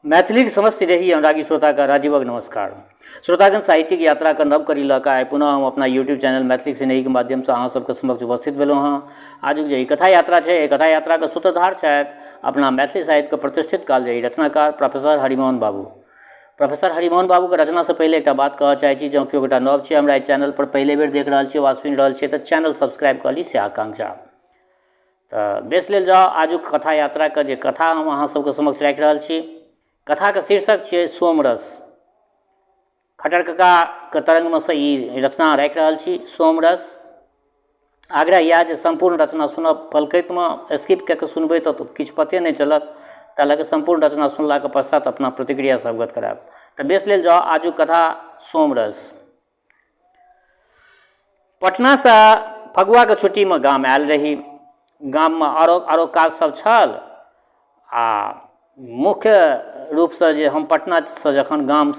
मैथिली के समस्त रही अनुरागी श्रोता का राजीवक नमस्कार। श्रोतागण साहित्यिक यात्रा का नव करी लऽ आइ पुनः हम अपना यूट्यूब चैनल मैथिली स्नेही के माध्यम से अहाँ सबके समक्ष उपस्थित भेलहुँ हँ। आजुक जे कथा यात्रा है, कथा यात्रा के सूत्रधार छथि अपना मैथिली साहित्य के प्रतिष्ठित कालजयी रचनाकार प्रोफेसर हरिमोहन बाबू। प्रोफेसर हरिमोहन बाबू के रचना से पहले एक बात कहऽ चाहै छी, जँ केओ गोटा नव छै हमरा चैनल पर पहले बेर देख रहल छी वा सुनि रहल छी तऽ चैनल सब्सक्राइब कऽ ली से आकांक्षा। तऽ बेस लेल जाउ आजुक कथा यात्रा के जे कथा हम अहाँ सबके समक्ष राखि रहल छी। कथा के शीर्षक छियै सोमरस। खट्टर कक्का के तरंग में से ई रचना राखि रहल छी सोमरस। आग्रह यऽ जे संपूर्ण रचना सुनब, पलकैत में स्किप कऽ के सुनबै तऽ किछु पते नहि चलत, ताहि लऽ कऽ संपूर्ण रचना सुनला के पश्चात अपना प्रतिक्रिया से अवगत करायब। तऽ बेस लेल जाउ आजुक कथा सोमरस। पटना से फगुआ के छुट्टी में गाम आयल रही। गाम में आरो काज सब छल आ मुख्य रूप से जे हम पटना से जखन गाम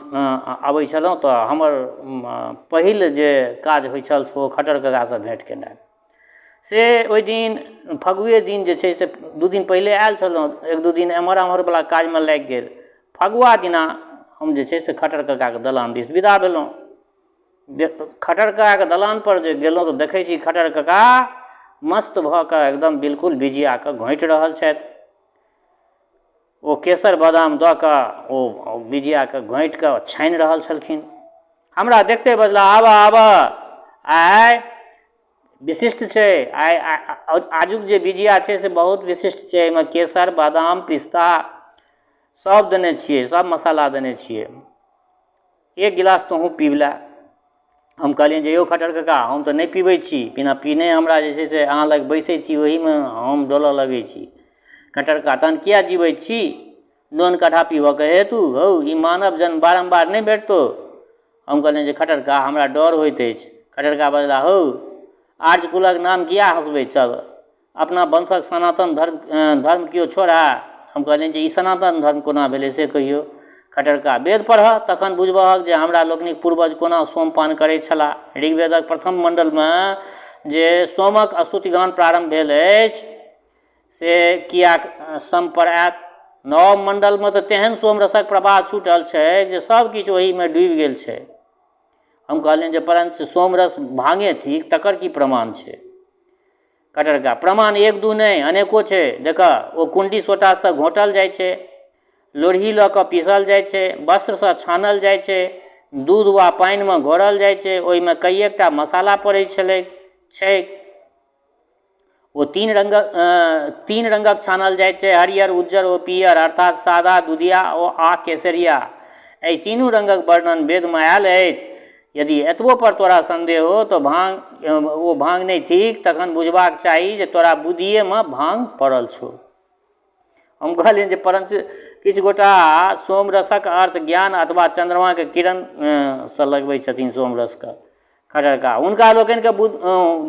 आबै छलहुँ तऽ हमर पहिल जे काज होइ छल से ओ खट्टर कक्का से भेंट केनाइ। से ओहि दिन फगुए दिन जे छै से दू दिन पहिले आयल छलहुँ, एक दू दिन एम्हर आम्हर वाला काज में लागि गेल। फगुआ दिना हम जे छै से खट्टर कक्का के दलान दिस विदा भेलहुँ। खट्टर कक्का के दलान पर जे गेलहुँ तऽ देखै छी खट्टर कक्का मस्त भऽ कऽ एकदम बिल्कुल बिजिया कऽ घोंटि रहल छथि। ओ केसर बादाम दऽ कऽ ओ बिजिया के घोंटि कऽ छानि रहल छलखिन। हमरा देखते बजला आबऽ आबऽ आइ विशिष्ट छै, आइ आजुक जे बिजिया छै से बहुत विशिष्ट छै। एहिमे केसर बादाम पिस्ता सब देने छियै, सब मसाला देने छियै। एक गिलास तोहूँ पीब ले। हम कहलियनि जे यौ खट्टर कक्का हम तऽ नहि पीबै छी, बिना पीने हमरा जे छै से अहाँ लग बैसै छी ओहीमे हम डोलऽ लगै छी। खट्टर कक्का तहन किया जीवै छी, नोन काढ़ा पीबऽ के हेतु? हौ ई मानव जन्म बारम्बार नहि भेटतौ। हम कहलियनि जे खट्टर कक्का हमरा डर होइत अछि। खट्टर कक्का बजला हौ आर्य कुलक नाम किया हंसबै, चल अपना वंशक सनातन धर्म केओ छोड़ा। हम कहलियनि जे ई सनातन धर्म कोना भेलै से कहियौ। खट्टर कक्का वेद पढ़ऽ तखन बुझबहक जे हमरा लोकनिक पूर्वज कोना सोमपान करैत छलाह। ऋग्वेदक प्रथम मंडल में जे सोमक स्तुतिगान प्रारंभ भेल अछि से किया सम पर आयत। नव मंडल में तऽ तेहन सोमरसक प्रवाह छूटल छै जे सब किछु ओही में डूबि गेल छै। हम कहलियनि जे परंतु सोमरस भांगे थिक तकर की प्रमाण छै। खट्टर कक्का प्रमाण एक दू नहीं अनेको छै। देखऽ ओ कुंडी सोटा से घोंटल जाइ छै, लोढ़ी लऽ कऽ पीसल जाइ छै, वस्त्र से छानल जाइ छै, दूध वा पानि में घोरल जाइ छै, ओहिमे कईएकटा मसाला पड़ै छै। ओ तीन रंगक छानल जाइ छै, हरियर उज्जर ओ पियर, अर्थात सादा दुधिया आ केसरिया। एहि तीनू रंगक वर्णन वेद में आयल अछि। यदि एतबो पर तोरा संदेह हो तो भांग नहीं थिक तखन बुझबाक चाही जे तोरा बुद्धिये में भांग पड़ल छौ। हम कहलियनि जे परंतु किछु गोटा सोमरसक अर्थ ज्ञान अथवा चंद्रमा के किरण से लगबै छथिन सोमरस के। खट्टर कक्का हुनका लोकनि के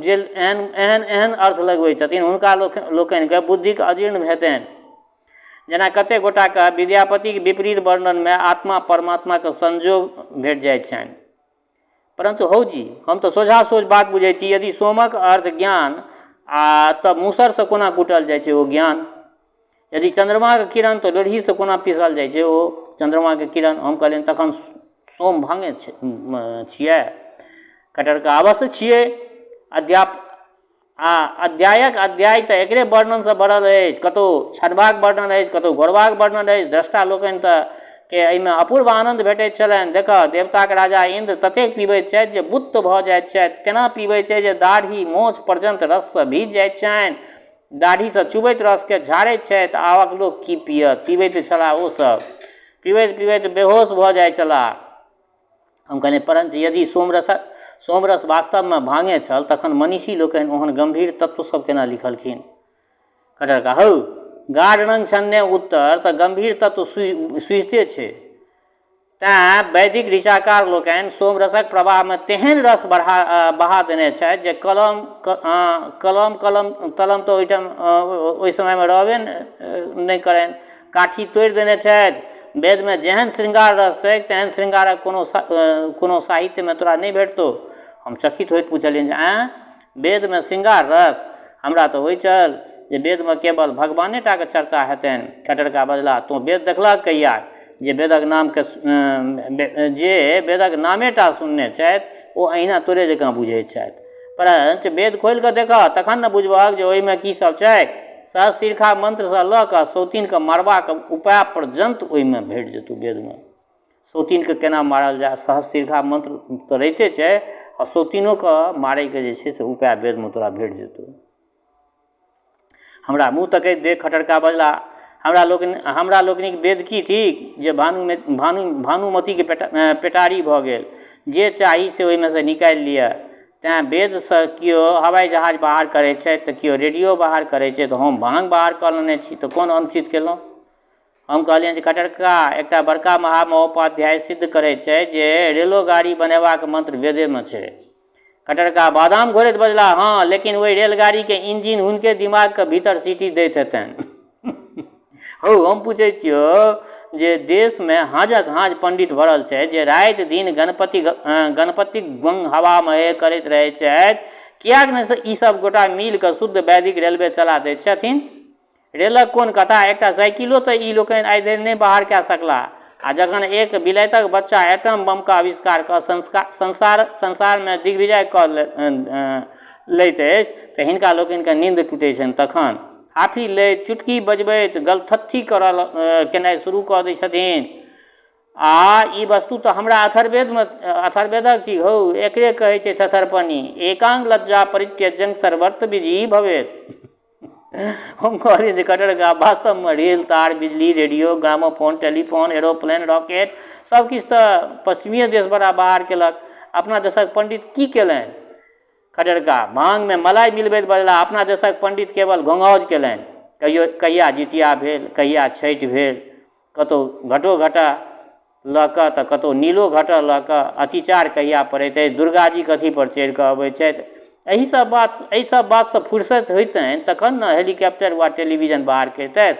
जे एहन अर्थ लगबै छथिन हुनका लोकनि के बुद्धि के अजीर्ण हेतनि। जेना कते गोटा के विद्यापति के विपरीत वर्णन में आत्मा परमात्मा के संजोग भेट जाइ छनि। परंतु हौ जी हम तऽ सोझा सोझ बात बुझै छी, यदि सोमक अर्थ ज्ञान आ तऽ मूसर से कोना कुटल जाइ छै ओ ज्ञान। यदि चंद्रमा के किरण तऽ लोढ़ी से कोना पीसल जाइ छै ओ चंद्रमा के किरण। हम कहलियनि तखन सोम भांगे छियै। खट्टर कक्का अवश्य छियै। अध्यायक अध्याय तऽ एकरे वर्णन से भरल अछि, कतौ छनबाक वर्णन अछि, कतौ घोरबाक वर्णन अछि। दृष्टा लोकनि के एहिमे अपूर्व आनंद भेटैत छलनि। देखऽ देवताक राजा इंद्र ततेक पीबैत छथि जे बुत्त भऽ जाइत छथि। केना पीबैत छै जे दाढ़ी मोछ पर्यंत रस से भीज जाइत छनि, दाढ़ी से चुबैत रस के झाड़ैत छथि। आबक लोक की पियत, पीबैत छलाह ओ सब, पीबैत पीबैत बेहोश भऽ जाइ छलाह। हम कहलियै परंतु यदि सोमरस वास्तव में भांगे छल तखन मनीषी लोकनि ओहन गंभीर तत्व सब केना लिखलखिन। खट्टर कक्का हौ गाढ़ रंग छन्ने उत्तर तऽ गंभीर तत्व सूझिते छै। तैं वैदिक ऋचाकार लोकनि सोमरसक प्रवाह में तेहन रस बहा देने छथि जे कलम तलम तऽ ओहि समय में रहबे नहि करनि। काठी तोड़ि देने छथि। वेद में जेहन श्रृंगार रस छै तेहन श्रृंगारक कोनो साहित्य में तोरा नहीं भेटतौ। हम चकित होइत पूछलियनि जे वेद में श्रृंगार रस, हमरा तऽ होइ छल जे वेद में केवल भगवाने टा के चर्चा हेतनि। खट्टर कक्का बजला तू वेद देखलक कहिया? जे वेदक नामके जे वेदक नामेटा सुनने छथि ओ अहिना तोरे जकाँ बुझैत छथि, परञ्च वेद खोलि कऽ देखऽ तखन ने बुझबहक जे ओहिमे की सब छै। सहस्त्रशीर्षा मंत्रसँ लऽ कऽ सौतीनके मारबाके उपाय पर्यन्त ओहिमे भेट जेतौ वेदमे। सौतीनके केना मारल जाय सहस्त्रशीर्षा मंत्र तऽ रहिते छै, आ सौतीनोके मारैके जे छै से उपाय वेदमे तोरा भेट जेतौ। हमरा मुँह तकैत देख खटरका बजला, हमरा लोकनिक वेद की थिक जे भानुमतीके पेटारी भऽ गेल, जे चाही से ओहिमे से निकालि लिअ। तैँ वेदसँ केओ हवाई जहाज बाहर करै छै तऽ केओ रेडियो बाहर करै छै, तऽ हम भाङ्ग बाहर कऽ लेने छी, तऽ कोन अनुचित केलहुँ। हम कहलियनि जे खटरका एकटा बड़का महामहोपाध्याय सिद्ध करै छै जे रेलो गाड़ी बनेबाक मंत्र वेदेमे छै। खटरका बादाम घोरैत बजला, हाँ लेकिन ओहि रेलगाड़ीके इंजिन हुनके दिमागके भीतर सीटी दैत हेतनि। हौ हम पूछै छियौ जे देशमे हाजक हाज पंडित भरल छै जे राति दिन गणपतिक गंग हवामे करैत रहै छथि, किएक नहि ई सब गोटा मिल कऽ शुद्ध वैदिक रेलवे चला दैत छथिन। रेलक कोन कथा, एकटा साइकिलो तऽ ई लोकनि आइ धरि नहि बाहर कऽ सकला, आ जखन एक विलायतक बच्चा एटम बमके आविष्कार कऽ संसारमे दिग्विजय कऽ लैत अछि तऽ हिनका लोकनिके नींद टूटै छनि। तखन हाफी लैत चुटकी बजबैत गलथत्थी केनाइ शुरू कऽ दै छथिन। आ ई वस्तु तऽ हमरा अथर्वेदक छी हौ, एकरे कहै छै थथरपनी, एकांग लज्जा परित्यज्यं सर्वत्र विजयी भवेत्। हम कहलियै जे खटरका वास्तवमे रेल, तार, बिजली, radio, gramophone, telephone, aeroplane, rocket सब किछु तऽ पश्चिमीय देश बड़ा बाहर केलक, अपना देशक पंडित की केलनि। खटरका भांगमे मलाई मिलबैत बजला, अपना देशक पंडित केवल घोंघाउज केलनि। कहिया जितिया भेल, कहिया छठि भेल, कतहु घटो घटा लऽ कऽ तऽ कतहु नीलो घटा लऽ कऽ, अतिचार कहिया पड़ैत अछि, दुर्गा जी कथी पर चढ़ि कऽ अबैत छथि। एहि सब बातसँ फुर्सत होइतनि तखन ने हेलीकॉप्टर वा टेलीविजन बाहर करितथि।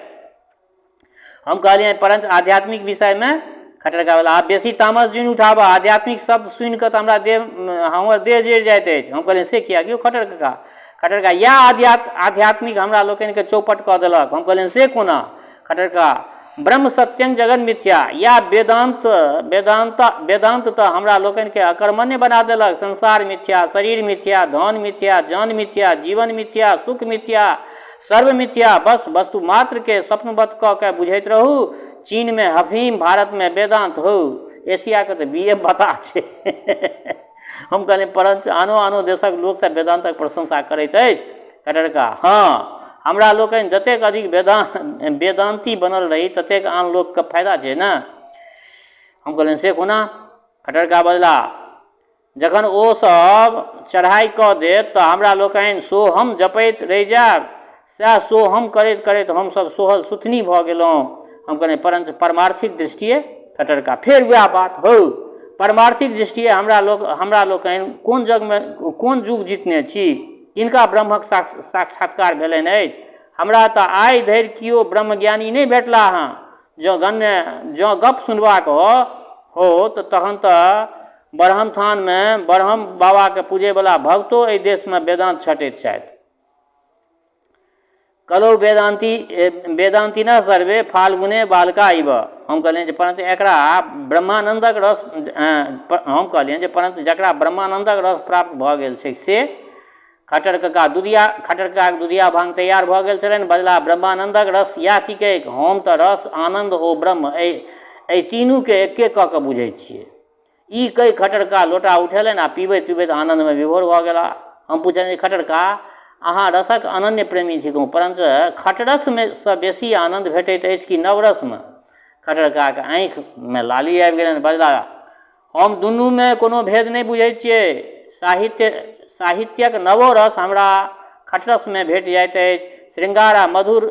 हम कहलियनि परञ्च आध्यात्मिक विषयमे खटरका वाला आप बेसी तामस जुनि उठाबऽ, आध्यात्मिक शब्द सुनि कऽ तऽ हमर देह जरि जाइत अछि। हम कहलियनि से किया कि खटरका इएह आध्यात्मिक हमरा लोकनिके चौपट कऽ देलक। हम कहलियनि से कोना। खटरका ब्रह्म सत्यं जगन मिथ्या, या वेदांत तऽ हमरा लोकनिके अकर्मण्य बना देलक। संसार मिथ्या, शरीर मिथ्या, धन मिथ्या, जन मिथ्या, जीवन मिथ्या, सुख मिथ्या, सर्व मिथ्या, बस वस्तु मात्र के स्वप्नवत कऽ के बुझैत रहू। चीन में हफीम, भारत में वेदांत हो, एशिया के तो बीए बता छै। हम कहलिए परंच आनो देशक लोक तऽ वेदांतक प्रशंसा करैत अछि। खटरका हाँ, हमरा लोकनि जतेक अधिक वेदांती बनल रही ततेक आन लोकके फायदा छै ने। हम कहलियनि से कोना। खटरका बजला, जखन ओ सब चढ़ाई कऽ देत तऽ हमरा लोकनि सोहम जपैत रहि जायब, सएह सोहम करैत करैत हमसब सोहल सुथनी भऽ गेलहुँ। हम कहलिए परंच परमार्थिक दृष्टिए। खटरका फेर वएह बात, हौ परमार्थिक दृष्टिए हमरा लोकनि कोन युग जीतने छी, किनका ब्रह्मक साक्षात्कार भेलनि अछि। हमरा तऽ आइ धरि केओ ब्रह्मज्ञानी नहि भेटला हँ। जँ गप सुनबाक हो तऽ तखन तऽ ब्रह्म थानमे ब्रह्म बाबाके पूजैवला भक्तो एहि देशमे वेदांत छटैत छथि। कलौ वेदांती न सर्वे फाल्गुने बालका इव। हम कहलियनि जे परंतु एकरा ब्रह्मानंदक रस, हम कहलियनि जे परंतु जकरा ब्रह्मानंदक रस प्राप्त भऽ गेल छै से। खटरका दुधिया भांग तैयार भऽ गेल छलनि। बजला ब्रह्मानंदक रस इएह थिकैक। हम तऽ रस, आनंद ओ ब्रह्म एहि तीनूके एके कऽ कऽ बुझै छियै। ई कहि खटरका लोटा उठेलनि आ पीबैत पीबैत आनंदमे विभोर भऽ गेला। हम पूछलियनि खटरका अहाँ रसक अनन्य प्रेमी थिकहुँ, परंतु खटरसमे सँ बेसी आनन्द भेटैत अछि कि नवरसमे। खटरकाके आँखिमे लाली आबि गेलनि। बजला हम दुनूमे कोनो भेद नहि बुझै छियै। साहित्यक नवो रस हमरा खटरसमे भेट जाइत अछि। श्रृंगार आ मधुर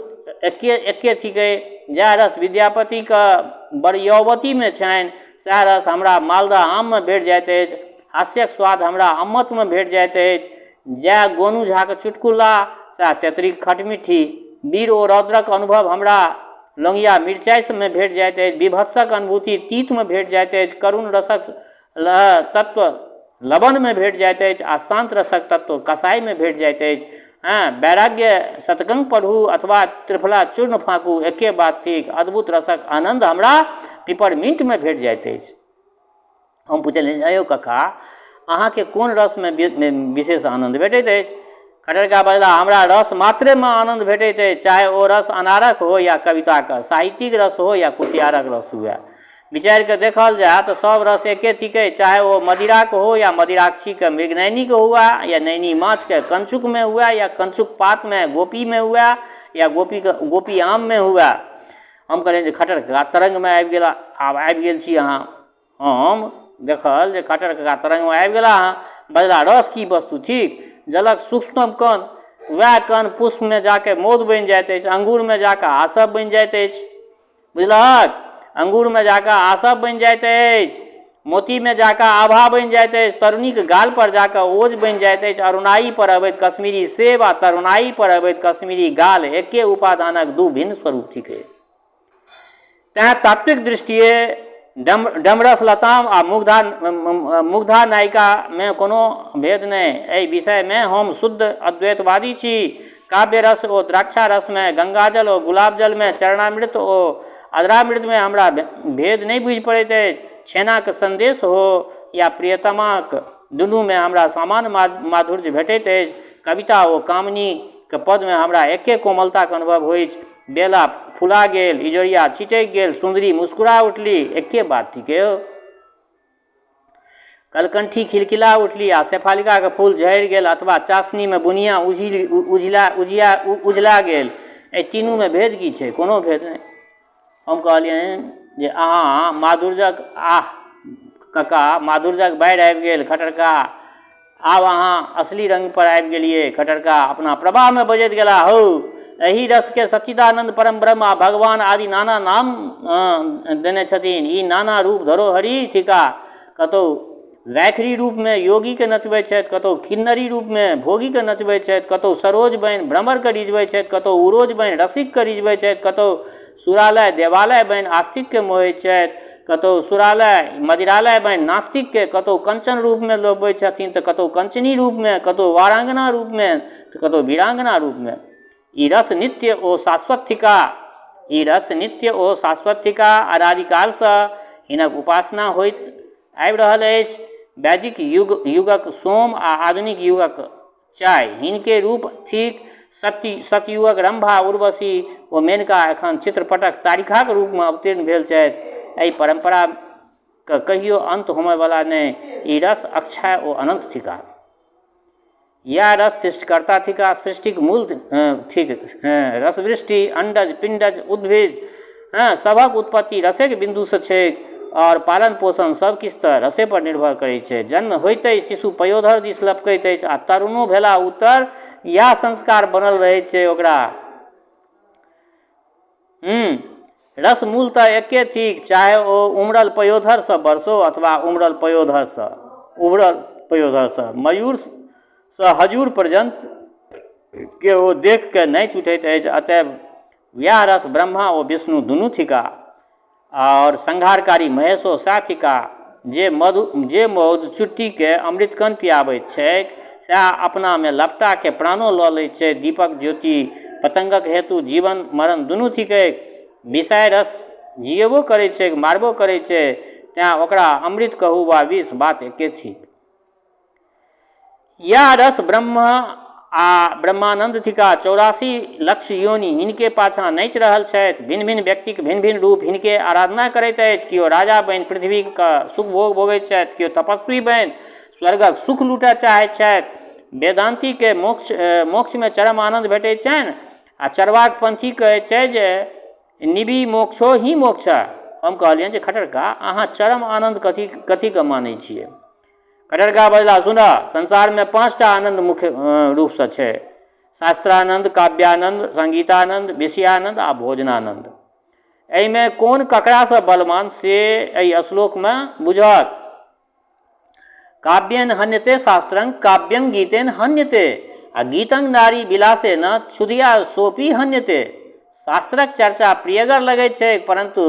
एके थिकै। जएह रस विद्यापतिके बड़यौवतीमे छनि सएह रस हमरा मालदह आममे भेट जाइत अछि। हास्यक स्वाद हमरा अम्मतमे भेट जाइत अछि। जएह गोनू झाके चुटकुला सएह तेतरीक खटमिट्ठी। वीर ओ रौद्रक अनुभव हमरा लौंगिया मिरचाइमे भेट जाइत अछि। विभत्सक अनुभूति तीतमे भेट जाइत अछि। करुण रसक तत्व लवणमे भेट जाइत अछि आ शांत रसक तत्व कसाईमे भेट जाइत अछि। वैराग्य शतकं पढ़ू अथवा त्रिफला चूर्ण फाँकू, एके बात थिक। अद्भुत रसक आनंद हमरा पिपरमिंटमे भेट जाइत अछि। हम पुछलियनि अयौ कक्का अहाँके कोन रसमे विशेष आनन्द भेटैत अछि? खटरका बजला हमरा रस मात्रेमे आनन्द भेटैत अछि, चाहे ओ रस अनारक हो या कविताके, साहित्यिक रस हो या कुशियारक रस हुए। विचारि कऽ देखल जाए तऽ सब रस एके थिकै, चाहे ओ मदिराके हो या मदिराक्षीके, मृगनयनीके हुए या नैनी माछके, कंचुकमे हुए या कंचुक पातमे, गोपीमे हुए या गोपी आममे हुए। हम कहलियनि जे खटरका तरङ्गमे आबि गेला, आब आबि गेल छी अहाँ। हम देखल जे खटरका तरङ्गमे आबि गेला अहाँ। बजला रस की वस्तु थिक? जलक सूक्ष्मतम कण, वएह कण पुष्पमे जाके मौध बनि जाइत अछि, अंगूरमे जाके आसव बनि जाइत अछि। बुझलहक? अंगूरमे जाके आसव बनि जाइत अछि, मोतीमे जाके आभा बनि जाइत अछि, तरुणीके गाल पर जाके ओज बनि जाइत अछि, अरुणाई पर अबैत कश्मीरी सेब आ तरुणाई पर अबैत कश्मीरी गाल एके उपादानक दू भिन्न स्वरूप थिकै। तेँ तात्विक दृष्टिए डमरस लताम आ मुग्धा नायिकामे कोनो भेद नहि। एहि विषयमे हम शुद्ध अद्वैतवादी छी। काव्य रस ओ द्राक्षा रसमे, गंगाजल ओ गुलाब जलमे, चरणामृत ओ अधरामृतमे हमरा भेद नहि बुझि पड़ैत अछि। छेनाके संदेश हो या प्रियतमाक, दुनूमे हमरा समान माधुर्य भेटैत अछि। कविता ओ कामनीके पदमे हमरा एके कोमलताके अनुभव होइत। बेला फुला गेल, इजोरिया छिटकि गेल, सुन्दरी मुस्कुरा उठली, एके बात थिकै। कलकंठी खिलखिला उठली आ शेफालिकाके फूल झड़ि गेल, अथवा चासनीमे बुनिया उजला गेल, एहि तीनूमे भेद की छै? कोनो भेद नहि। हम कहलियनि जे अहाँ माधुर्यक कक्का माधुर्यक बाढ़ि आबि गेल। खटरका आब अहाँ असली रंग पर आबि गेलियै। खटरका अपना प्रवाहमे बजैत गेला, हौ एहि रसके सच्चिदानंद परम ब्रह्म आ भगवान आदि नाना नाम देने छथिन। ई नाना रूप धरोहरि थिका। कतहु वैखरी रूपमे योगीके नचबै छथि, कतहु किन्नरी रूपमे भोगीके नचबै छथि, कतहु सरोज बनि भ्रमरके रिझबै छथि, कतहु उरोज बनि रसिकके रिझबै छथि, कतहु सुरालय देवालय बनि आस्तिकके मोहै छथि, कतहु सुरालय मदिरालय बनि नास्तिकके, कतहु कंचन रूपमे लोभबै छथिन तऽ कतहु कंचनी रूपमे, कतहु वारांगना रूपमे तऽ कतहु वीरांगना रूपमे। ई रस नित्य ओ शाश्वत थिका। ई रस नित्य ओ शाश्वत थिका। अनादिकालसँ हिनक उपासना होइत आबि रहल अछि। वैदिक युगक सोम आ आधुनिक युगक चाय हिनके रूप थिक। सतयुगक रंभा उर्वशी ओ मेनका एखन चित्रपटक तारिकाक रूपमे अवतीर्ण भेल छथि। एहि परम्पराके कहियो अंत होमयवला नहि। ई रस अक्षय ओ अनंत थिका। यह रस सृष्टिकर्ता थिका, सृष्टिक मूल थिक। रसवृष्टि, अंडज, पिंडज, उद्भिज सभक उत्पत्ति रसेक बिंदुसँ छैक और पालन पोषण सब किछु तऽ रसे पर निर्भर करैत छै। जन्म होइते शिशु पयोधर दिस लपकैत अछि आ तरुणो भेला उत्तर इएह संस्कार बनल रहैत छै ओकरा। रस मूलतः एके थिक, चाहे ओ उमड़ल पयोधरसँ बरसो अथवा उमड़ल पयोधरसँ मयूरसँ हजूर पर्यंत के ओ देख के नाचि उठैत अछि। अतएव वएह रस ब्रह्मा ओ विष्णु दुनू थिका और संहारकारी महेशो सएह थिका। जे मौध चुट्टीके अमृतकण पियाबैत छैक सएह अपनामे लपटाके प्राणो लऽ लैत छै। दीपक ज्योति पतंगक हेतु जीवन मरण दुनू थिकैक। विषय रस जियेबो करै छै, मारबो करै छै, तेँ ओकरा अमृत कहू वा विष, बात एके थिक। यह रस ब्रह्म आ ब्रह्मानंद थिका। 84 लक्ष योनि हिनके पाछाँ नाचि रहल छथि। भिन्न भिन्न व्यक्तिक भिन्न भिन्न रूप हिनके आराधना करैत अछि। केओ राजा बनि पृथ्वीके सुख भोग भोगैत छथि, केओ तपस्वी बनि स्वर्गक सुख लूटय चाहैत छथि। वेदांतीके मोक्षमे चरम आनंद भेटैत छनि आ चरवाक पंथी कहैत छै जे निबी मोक्षो ही मोक्ष। हम कहलियनि जे खटरका अहाँ चरम आनंद कथीके मानै छियै? खटरका बजला, सुनऽ, संसारमे 5टा आनंद मुख्य रूपसँ छै। शास्त्रानंद, काव्यानंद, संगीतानंद, विषयानंद आ भोजनानंद। एहिमे कोन ककरासँ बलवान से एहि श्लोकमे बुझत। काव्येन हन्यते शास्त्रं, काव्यं गीतेन हन्यते आ गीतं नारी विलासेन क्षुधिया सोपी हन्यते। शास्त्रक चर्चा प्रियगर लगैत छै, परंतु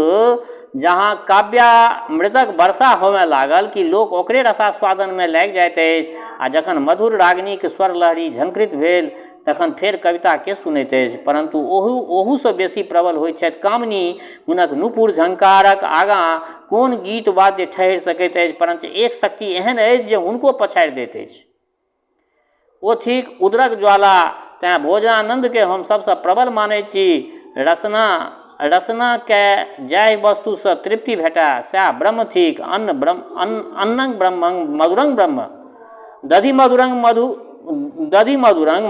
जहाँ काव्यामृतक वर्षा होमय लागल कि लोक ओकरे रसास्वादनमे लागि जाइत अछि आ जखन मधुर रागिनीक स्वर लहरी झंकृत भेल तखन फेर कविता के सुनैत अछि, परंतु ओहूसँ बेसी प्रबल होइत छथि कामनी। हुनक नुपुर झंकारक आगाँ कोन गीत वाद्य ठहरि सकैत अछि, परंतु एक शक्ति एहन अछि जे हुनको पछाड़ि दैत अछि। ओ थिक उदरक ज्वाला, तेँ भोजनानंदके हम सबसँ प्रबल मानैत छी। रसनाके जाहि वस्तुसँ तृप्ति भेटय सएह ब्रह्म थिक। अन्नं ब्रह्मं मधुरं ब्रह्म, दधि मधुरं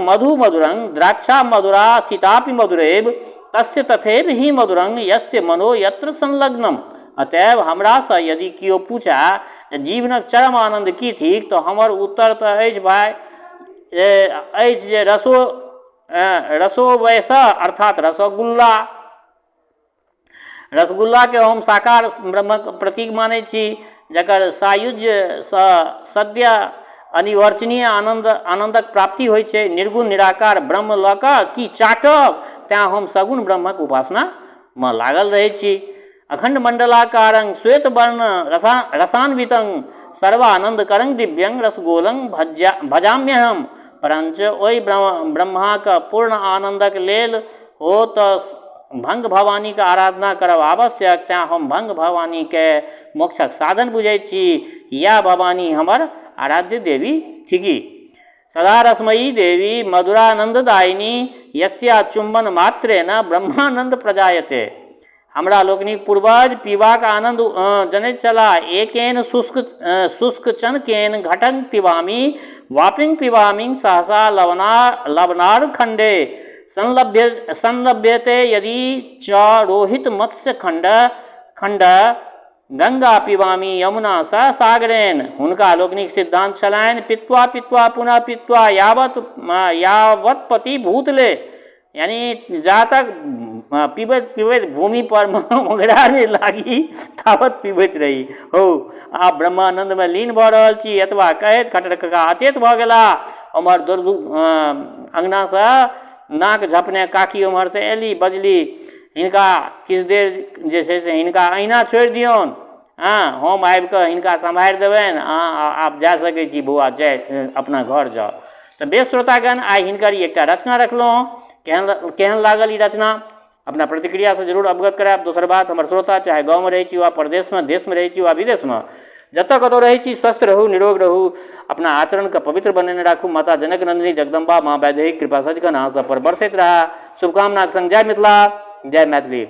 मधु मधुरं द्राक्षा मधुरा सीतापि मधुरैव, तस्य तथैव ही मधुरं यस्य मनो यत्र संलग्नम। अतएव हमरासँ यदि केओ पूछय जीवनक चरम आनन्द की थिक, तऽ हमर उत्तर तऽ अछि भाय अछि जे रसो वैसा अर्थात रसगुल्ला। रसगुल्लाके हम साकार ब्रह्मक प्रतीक मानै छी, जकर सायुज्यसँ सद्य अनिवर्चनीय आनन्दक प्राप्ति होइ छै। निर्गुण निराकार ब्रह्म लऽ कऽ की चाटब, तेँ हम सगुण ब्रह्मक उपासनामे लागल रहै छी। अखंड मंडलाकारं श्वेत वर्ण रसान्वितं सर्वानंदकरं दिव्यं रसगोलं भजाम्यहम। परंच ओहि ब्रह्माक पूर्ण आनन्दक लेल हो तऽ भंग भवानीके आराधना करब आवश्यक, तेँ हम भंग भवानीके मोक्षक साधन बुझैत छी। या भवानी हमर आराध्य देवी थिकी। सदा रसमयी देवी मधुरानंददायिनी, यस्या चुंबन मात्रेण ब्रह्मानंद प्रजायते। हमरा लोकनिक पूर्वज पीबाक आनंद जनैत छलाह। एकेन शुष्क चनकेन घटं पिबामी वापिं पिबामी सहसा लवनार खंडे संलभ्यते यदि च रोहित मत्स्य खंड गंगा पिबामी यमुना स सागरेन। हुनका लोकनिक सिद्धांत छलनि पित्वा पित्वा पुनः पित्वा यावत पति भूतले, यानी जा तक पीबैत पीबैत भूमि पर मोगरा नहि लागी तावत पीबैत रही। हो आब ब्रह्मानंदमे लीन भऽ रहल छी, एतबा कहैत खट्टर काका अचेत भऽ गेलाह। ओम्हर अङ्गनासँ नाक झपने काकी ओम्हरसँ एली, बजली हिनका किछु देर जे छै से हिनका अहिना छोड़ि दियौन, हम आबि कऽ हिनका सम्हारि देबनि, अहाँ आब जा सकै छी बौआ, जाय अपना घर जाउ। तऽ बेस श्रोतागण, आइ हिनकर ई एकटा रचना रखलहुँ। केहन लागल ई रचना, अपना प्रतिक्रियासँ जरूर अवगत करायब। दोसर बात, हमर श्रोता चाहे गाँवमे रहै छी वा परदेशमे, देशमे रहै छी वा विदेशमे, जतऽ कतौ रहै छी, स्वस्थ रहू, निरोग रहू, अपना आचरणके पवित्र बनेने राखू। माता जनक नंदिनी जगदम्बा माँ वैदेही कृपा सदिखन अहाँ सब पर बरसैत रहै। शुभकामनाक संग जय मिथिला, जय मैथिली।